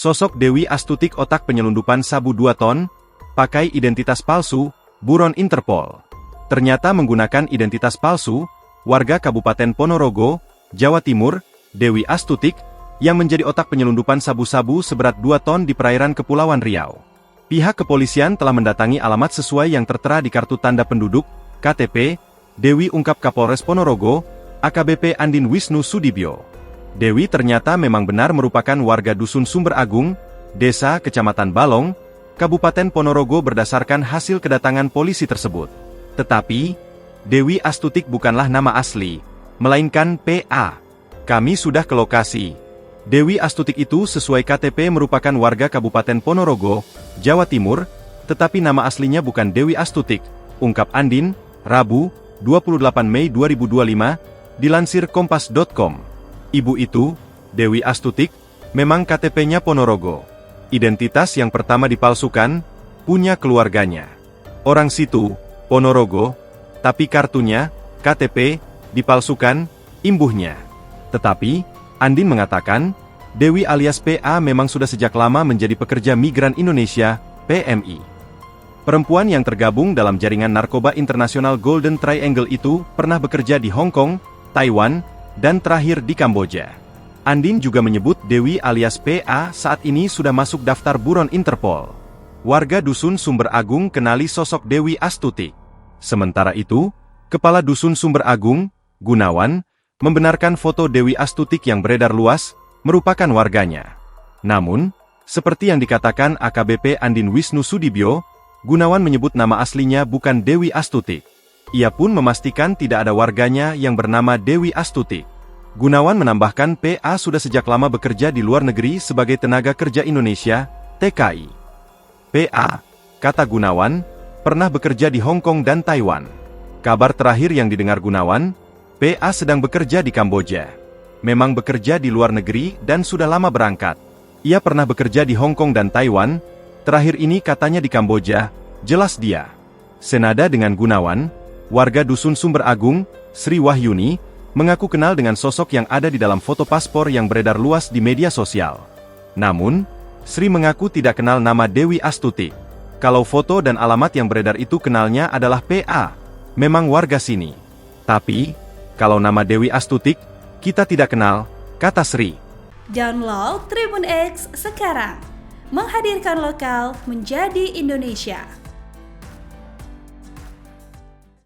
Sosok Dewi Astutik otak penyelundupan sabu 2 ton, pakai identitas palsu, buron Interpol. Ternyata menggunakan identitas palsu, warga Kabupaten Ponorogo, Jawa Timur, Dewi Astutik, yang menjadi otak penyelundupan sabu-sabu seberat 2 ton di perairan Kepulauan Riau. Pihak kepolisian telah mendatangi alamat sesuai yang tertera di kartu tanda penduduk, KTP, Dewi, ungkap Kapolres Ponorogo, AKBP Andin Wisnu Sudibyo. Dewi ternyata memang benar merupakan warga Dusun Sumber Agung, Desa Kecamatan Balong, Kabupaten Ponorogo berdasarkan hasil kedatangan polisi tersebut. Tetapi, Dewi Astutik bukanlah nama asli, melainkan PA. Kami sudah ke lokasi. Dewi Astutik itu sesuai KTP merupakan warga Kabupaten Ponorogo, Jawa Timur, tetapi nama aslinya bukan Dewi Astutik, ungkap Andin, Rabu, 28 Mei 2025, dilansir kompas.com. Ibu itu, Dewi Astutik, memang KTP-nya Ponorogo. Identitas yang pertama dipalsukan, punya keluarganya. Orang situ, Ponorogo, tapi kartunya, KTP, dipalsukan, imbuhnya. Tetapi, Andin mengatakan, Dewi alias PA memang sudah sejak lama menjadi pekerja migran Indonesia, PMI. Perempuan yang tergabung dalam jaringan narkoba internasional Golden Triangle itu pernah bekerja di Hong Kong, Taiwan, dan terakhir di Kamboja. Andin juga menyebut Dewi alias PA saat ini sudah masuk daftar buron Interpol. Warga Dusun Sumber Agung kenali sosok Dewi Astutik. Sementara itu, Kepala Dusun Sumber Agung, Gunawan, membenarkan foto Dewi Astutik yang beredar luas, merupakan warganya. Namun, seperti yang dikatakan AKBP Andin Wisnu Sudibyo, Gunawan menyebut nama aslinya bukan Dewi Astutik. Ia pun memastikan tidak ada warganya yang bernama Dewi Astutik. Gunawan menambahkan PA sudah sejak lama bekerja di luar negeri sebagai tenaga kerja Indonesia, TKI. PA, kata Gunawan, pernah bekerja di Hong Kong dan Taiwan. Kabar terakhir yang didengar Gunawan, PA sedang bekerja di Kamboja. Memang bekerja di luar negeri dan sudah lama berangkat. Ia pernah bekerja di Hong Kong dan Taiwan, terakhir ini katanya di Kamboja, jelas dia. Senada dengan Gunawan, warga Dusun Sumber Agung, Sri Wahyuni, mengaku kenal dengan sosok yang ada di dalam foto paspor yang beredar luas di media sosial. Namun, Sri mengaku tidak kenal nama Dewi Astutik. Kalau foto dan alamat yang beredar itu kenalnya adalah PA, memang warga sini. Tapi, kalau nama Dewi Astutik, kita tidak kenal, kata Sri. Download Tribun X sekarang, menghadirkan lokal menjadi Indonesia.